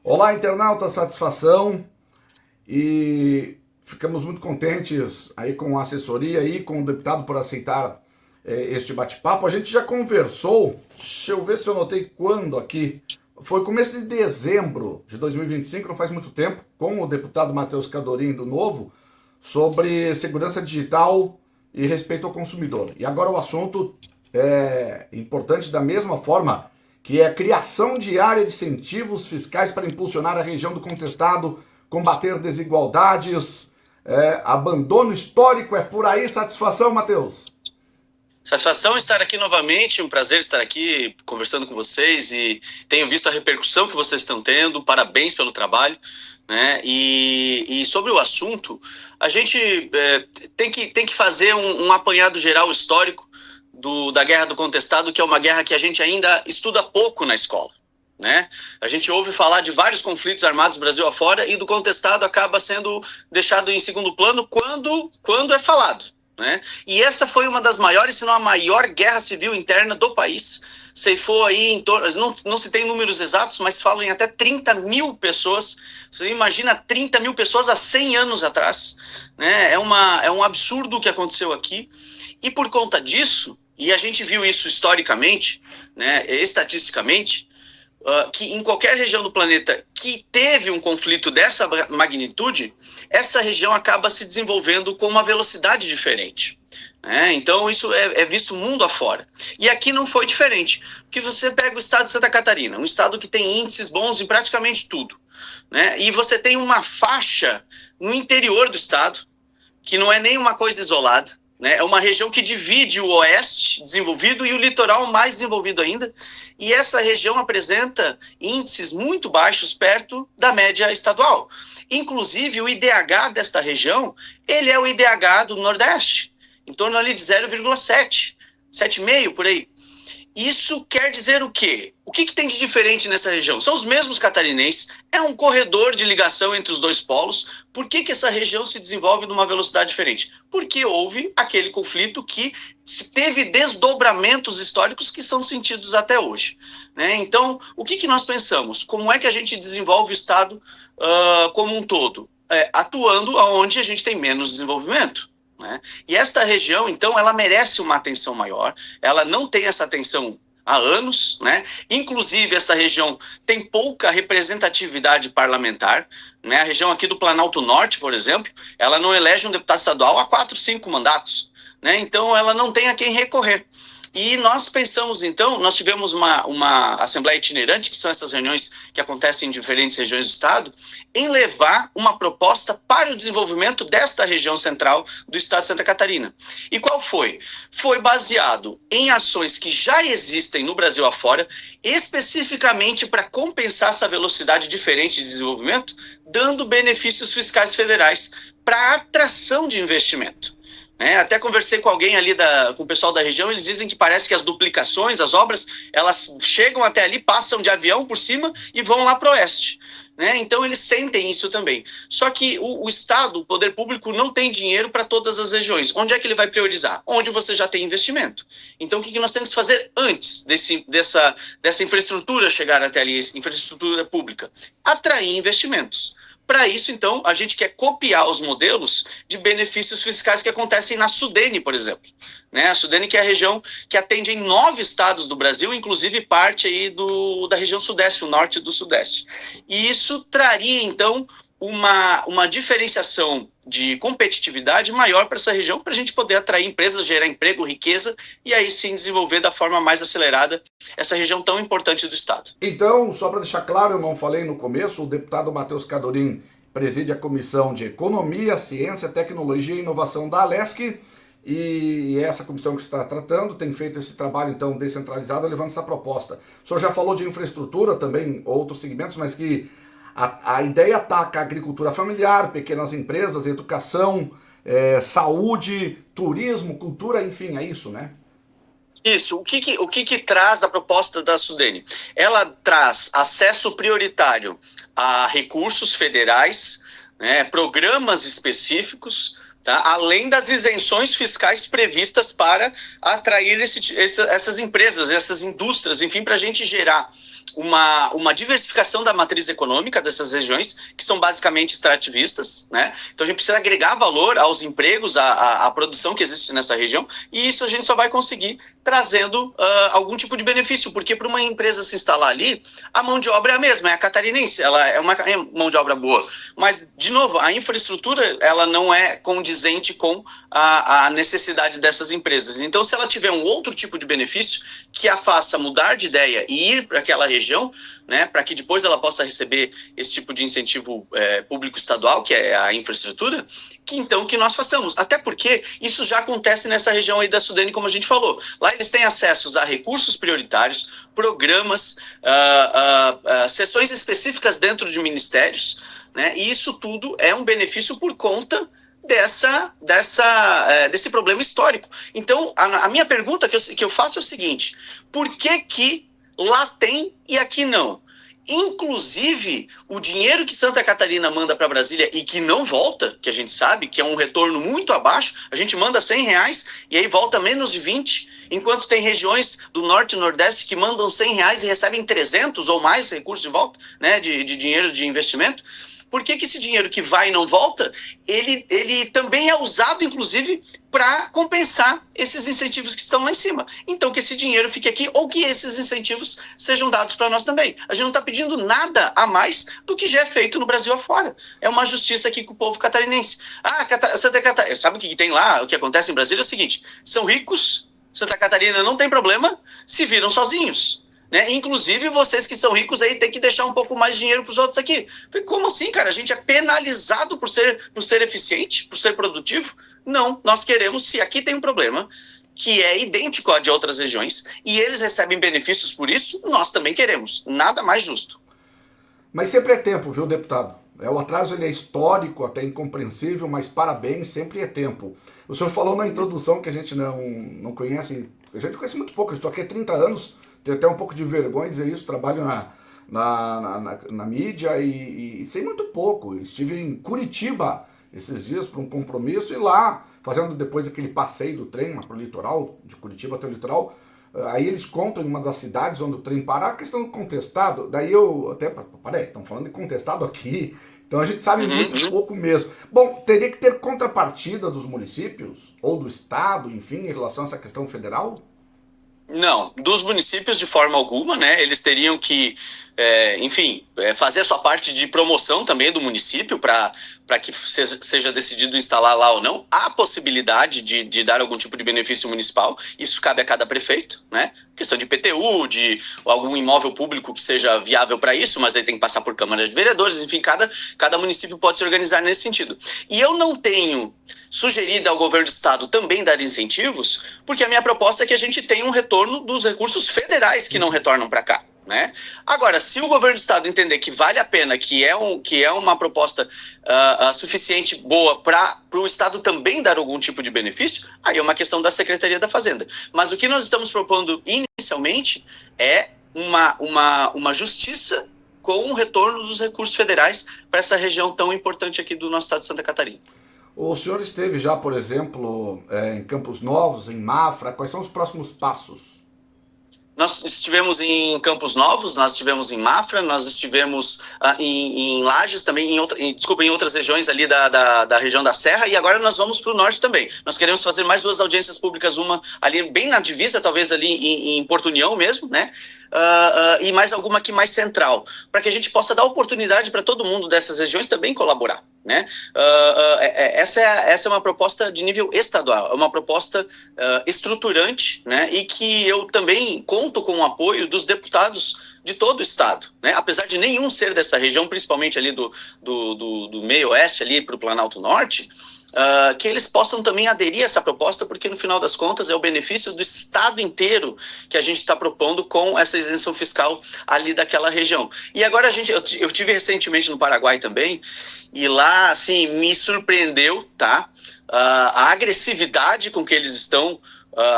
Olá, internauta, satisfação e ficamos muito contentes aí com a assessoria e com o deputado por aceitar este bate-papo. A gente já conversou, deixa eu ver se eu anotei quando aqui, foi começo de dezembro de 2025, não faz muito tempo, com o deputado Matheus Cadorim do Novo, sobre segurança digital e respeito ao consumidor. E agora o assunto é importante da mesma forma, que é a criação de área de incentivos fiscais para impulsionar a região do contestado, combater desigualdades, abandono histórico. É por aí. Satisfação, Matheus? Satisfação estar aqui novamente, um prazer estar aqui conversando com vocês e tenho visto a repercussão que vocês estão tendo, parabéns pelo trabalho, né? E sobre o assunto, a gente tem que fazer um apanhado geral histórico da Guerra do Contestado, que é uma guerra que a gente ainda estuda pouco na escola, né? A gente ouve falar de vários conflitos armados Brasil afora e do contestado acaba sendo deixado em segundo plano quando é falado, né? E essa foi uma das maiores, se não a maior guerra civil interna do país. Ceifou aí em torno, não se tem números exatos, mas falam em até 30 mil pessoas. Você imagina 30 mil pessoas há 100 anos atrás, né? É um absurdo o que aconteceu aqui. E por conta disso, e a gente viu isso historicamente, né, estatisticamente, que em qualquer região do planeta que teve um conflito dessa magnitude, essa região acaba se desenvolvendo com uma velocidade diferente. Então isso é visto mundo afora. E aqui não foi diferente, porque você pega o estado de Santa Catarina, um estado que tem índices bons em praticamente tudo, né? E você tem uma faixa no interior do estado, que não é nenhuma coisa isolada, né? É uma região que divide o oeste desenvolvido e o litoral mais desenvolvido ainda, e essa região apresenta índices muito baixos perto da média estadual. Inclusive o IDH desta região, ele é o IDH do Nordeste, em torno ali de 0,7, 7,5 por aí. Isso quer dizer o quê? O que tem de diferente nessa região? São os mesmos catarinenses, é um corredor de ligação entre os dois polos. Por que essa região se desenvolve numa velocidade diferente? Porque houve aquele conflito que teve desdobramentos históricos que são sentidos até hoje, né? Então, o que nós pensamos? Como é que a gente desenvolve o Estado como um todo? Atuando onde a gente tem menos desenvolvimento, né? E esta região, então, ela merece uma atenção maior, ela não tem essa atenção há anos, né? Inclusive, esta região tem pouca representatividade parlamentar, né? A região aqui do Planalto Norte, por exemplo, ela não elege um deputado estadual há 4, 5 mandatos, né? Então, ela não tem a quem recorrer. E nós pensamos, então, nós tivemos uma assembleia itinerante, que são essas reuniões que acontecem em diferentes regiões do estado, em levar uma proposta para o desenvolvimento desta região central do estado de Santa Catarina. E qual foi? Foi baseado em ações que já existem no Brasil afora, especificamente para compensar essa velocidade diferente de desenvolvimento, dando benefícios fiscais federais para atração de investimento. Até conversei com alguém ali, com o pessoal da região, eles dizem que parece que as duplicações, as obras, elas chegam até ali, passam de avião por cima e vão lá para o oeste, né? Então eles sentem isso também. Só que o Estado, o poder público, não tem dinheiro para todas as regiões. Onde é que ele vai priorizar? Onde você já tem investimento. Então o que nós temos que fazer antes dessa infraestrutura chegar até ali, infraestrutura pública? Atrair investimentos. Para isso, então, a gente quer copiar os modelos de benefícios fiscais que acontecem na Sudene, por exemplo. A Sudene, que é a região que atende em 9 estados do Brasil, inclusive parte aí da região sudeste, o norte do sudeste. E isso traria, então, uma diferenciação de competitividade maior para essa região, para a gente poder atrair empresas, gerar emprego, riqueza, e aí sim desenvolver da forma mais acelerada essa região tão importante do estado. Então, só para deixar claro, eu não falei no começo, o deputado Matheus Cadorim preside a Comissão de Economia, Ciência, Tecnologia e Inovação da Alesc, e essa comissão que está tratando tem feito esse trabalho, então, descentralizado, levando essa proposta. O senhor já falou de infraestrutura, também outros segmentos, mas que a ideia ataca a agricultura familiar, pequenas empresas, educação, saúde, turismo, cultura, enfim, é isso, né? Isso. O que traz a proposta da Sudene? Ela traz acesso prioritário a recursos federais, né, programas específicos, tá, além das isenções fiscais previstas para atrair essas empresas, essas indústrias, enfim, para a gente gerar uma diversificação da matriz econômica dessas regiões, que são basicamente extrativistas, né? Então a gente precisa agregar valor aos empregos, à produção que existe nessa região, e isso a gente só vai conseguir trazendo algum tipo de benefício, porque para uma empresa se instalar ali, a mão de obra é a mesma, é a catarinense, ela é uma mão de obra boa, mas, de novo, a infraestrutura ela não é condizente com a necessidade dessas empresas. Então, se ela tiver um outro tipo de benefício que a faça mudar de ideia e ir para aquela região, né, para que depois ela possa receber esse tipo de incentivo público estadual, que é a infraestrutura, que nós façamos. Até porque isso já acontece nessa região aí da Sudene, como a gente falou. Lá eles têm acesso a recursos prioritários, programas, sessões específicas dentro de ministérios, né, e isso tudo é um benefício por conta desse problema histórico. Então, a minha pergunta que eu faço é o seguinte: por que lá tem e aqui não? Inclusive, o dinheiro que Santa Catarina manda para Brasília e que não volta, que a gente sabe que é um retorno muito abaixo, a gente manda R$100 e aí volta menos de 20, enquanto tem regiões do Norte e Nordeste que mandam R$100 e recebem 300 ou mais recursos de volta, né, de dinheiro de investimento. Por que esse dinheiro que vai e não volta, ele também é usado, inclusive, para compensar esses incentivos que estão lá em cima? Então, que esse dinheiro fique aqui ou que esses incentivos sejam dados para nós também. A gente não está pedindo nada a mais do que já é feito no Brasil afora. É uma justiça aqui com o povo catarinense. Santa Catarina, sabe o que tem lá? O que acontece em Brasília é o seguinte: são ricos, Santa Catarina não tem problema, se viram sozinhos. Né? Inclusive, vocês que são ricos aí tem que deixar um pouco mais de dinheiro para os outros aqui. Como assim, cara? A gente é penalizado por ser eficiente, por ser produtivo? Não, nós queremos, se aqui tem um problema que é idêntico ao de outras regiões e eles recebem benefícios por isso, nós também queremos. Nada mais justo. Mas sempre é tempo, viu, deputado? O atraso ele é histórico, até incompreensível, mas parabéns, sempre é tempo. O senhor falou na introdução que a gente não conhece, a gente conhece muito pouco, eu estou aqui há 30 anos, tenho até um pouco de vergonha de dizer isso, trabalho na mídia e sei muito pouco. Estive em Curitiba esses dias para um compromisso e lá, fazendo depois aquele passeio do trem para o litoral, de Curitiba até o litoral, aí eles contam em uma das cidades onde o trem para a questão do contestado, daí eu até, peraí, estão falando de contestado aqui, então a gente sabe muito pouco mesmo. Bom, teria que ter contrapartida dos municípios ou do estado, enfim, em relação a essa questão federal? Não, dos municípios de forma alguma, né? Eles teriam que, fazer a sua parte de promoção também do município para que seja decidido instalar lá ou não. Há possibilidade de dar algum tipo de benefício municipal, isso cabe a cada prefeito, né? Questão de IPTU, de algum imóvel público que seja viável para isso, mas aí tem que passar por Câmara de Vereadores, enfim, cada município pode se organizar nesse sentido. E eu não tenho sugerido ao governo do estado também dar incentivos, porque a minha proposta é que a gente tenha um retorno dos recursos federais que não retornam para cá. Né? Agora, se o governo do estado entender que vale a pena, que é uma proposta suficiente, boa, para o estado também dar algum tipo de benefício, aí é uma questão da Secretaria da Fazenda. Mas o que nós estamos propondo inicialmente é uma justiça com o retorno dos recursos federais para essa região tão importante aqui do nosso estado de Santa Catarina. O senhor esteve já, por exemplo, em Campos Novos, em Mafra. Quais são os próximos passos? Nós estivemos em Campos Novos, nós estivemos em Mafra, nós estivemos em Lages também, em outras regiões ali da região da Serra, e agora nós vamos para o norte também. Nós queremos fazer mais 2 audiências públicas, uma ali bem na divisa, talvez ali em Porto União mesmo, né? E mais alguma aqui mais central, para que a gente possa dar oportunidade para todo mundo dessas regiões também colaborar. Né? Essa é uma proposta de nível estadual, é uma proposta estruturante, né? E que eu também conto com o apoio dos deputados de todo o estado, né? Apesar de nenhum ser dessa região, principalmente ali do meio oeste, ali para o Planalto Norte, que eles possam também aderir a essa proposta, porque no final das contas é o benefício do estado inteiro que a gente está propondo com essa isenção fiscal ali daquela região. E agora eu tive recentemente no Paraguai também, e lá, assim, me surpreendeu, tá? A agressividade com que eles estão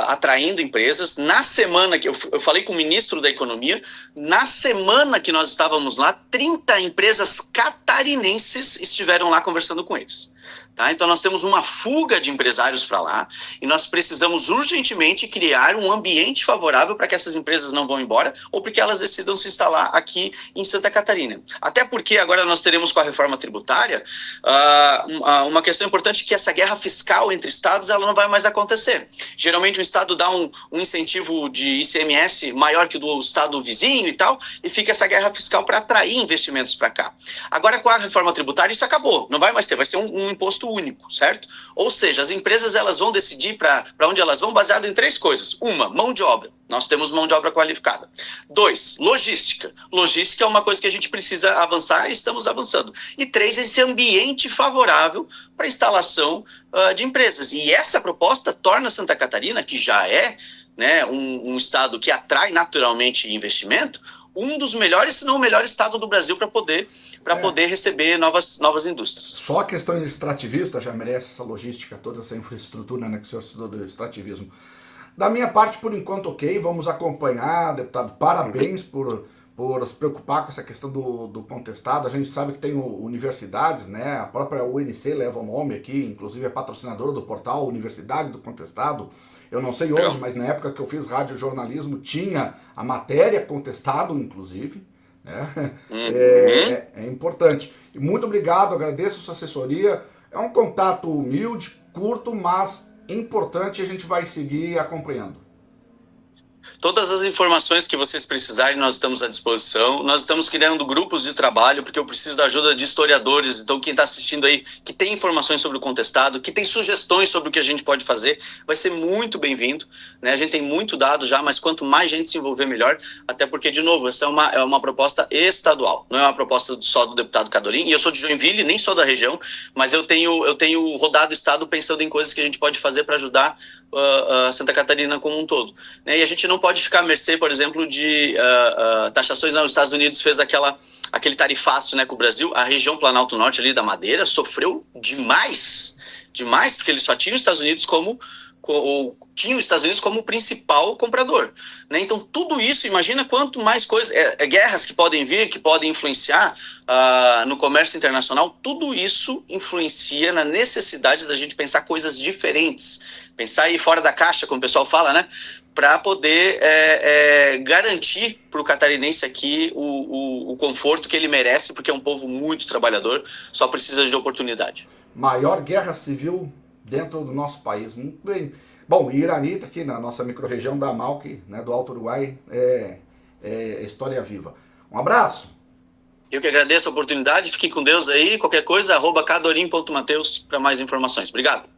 atraindo empresas. Na semana que eu falei com o ministro da Economia, na semana que nós estávamos lá, 30 empresas catarinenses estiveram lá conversando com eles. Tá? Então nós temos uma fuga de empresários para lá e nós precisamos urgentemente criar um ambiente favorável para que essas empresas não vão embora ou porque elas decidam se instalar aqui em Santa Catarina. Até porque agora nós teremos com a reforma tributária uma questão importante, que essa guerra fiscal entre estados ela não vai mais acontecer. Geralmente o estado dá um incentivo de ICMS maior que o do estado vizinho e tal, e fica essa guerra fiscal para atrair investimentos para cá. Agora com a reforma tributária isso acabou, não vai mais ter, vai ser um imposto único, certo? Ou seja, as empresas elas vão decidir para onde elas vão baseado em 3 coisas. 1, mão de obra. Nós temos mão de obra qualificada. 2, logística. Logística é uma coisa que a gente precisa avançar e estamos avançando. E 3, esse ambiente favorável para a instalação de empresas. E essa proposta torna Santa Catarina, que já é, né, um estado que atrai naturalmente investimento, um dos melhores, se não o melhor estado do Brasil para poder receber novas indústrias. Só a questão extrativista já merece essa logística, toda essa infraestrutura, né, que o senhor estudou do extrativismo. Da minha parte, por enquanto, ok, vamos acompanhar, deputado, parabéns por se preocupar com essa questão do contestado. A gente sabe que tem universidades, né, a própria UNC leva o nome aqui, inclusive é patrocinadora do portal Universidade do Contestado. Eu não sei hoje, mas na época que eu fiz radiojornalismo tinha a matéria contestado, inclusive. Né? É importante. E muito obrigado, agradeço a sua assessoria. É um contato humilde, curto, mas importante, e a gente vai seguir acompanhando. Todas as informações que vocês precisarem, nós estamos à disposição. Nós estamos criando grupos de trabalho, porque eu preciso da ajuda de historiadores. Então, quem está assistindo aí, que tem informações sobre o contestado, que tem sugestões sobre o que a gente pode fazer, vai ser muito bem-vindo. Né? A gente tem muito dado já, mas quanto mais gente se envolver, melhor. Até porque, de novo, essa é uma proposta estadual. Não é uma proposta só do deputado Cadorim. E eu sou de Joinville, nem sou da região, mas eu tenho rodado o estado pensando em coisas que a gente pode fazer para ajudar Santa Catarina como um todo. Né? E a gente não pode ficar à mercê, por exemplo, de taxações. Os Estados Unidos fez aquele tarifaço, né, com o Brasil. A região Planalto Norte ali da Madeira sofreu demais, porque eles só tinham os Estados Unidos como o principal comprador. Né? Então, tudo isso, imagina quanto mais coisas, guerras que podem vir, que podem influenciar no comércio internacional, tudo isso influencia na necessidade da gente pensar coisas diferentes, pensar aí fora da caixa, como o pessoal fala, né? Para poder garantir para o catarinense aqui o conforto que ele merece, porque é um povo muito trabalhador, só precisa de oportunidade. Maior guerra civil dentro do nosso país. Muito bem. Bom, Irani, aqui na nossa microrregião da Malque, né, do Alto Uruguai, é história viva. Um abraço. Eu que agradeço a oportunidade, fiquem com Deus aí, qualquer coisa, @cadorim.mateus para mais informações. Obrigado.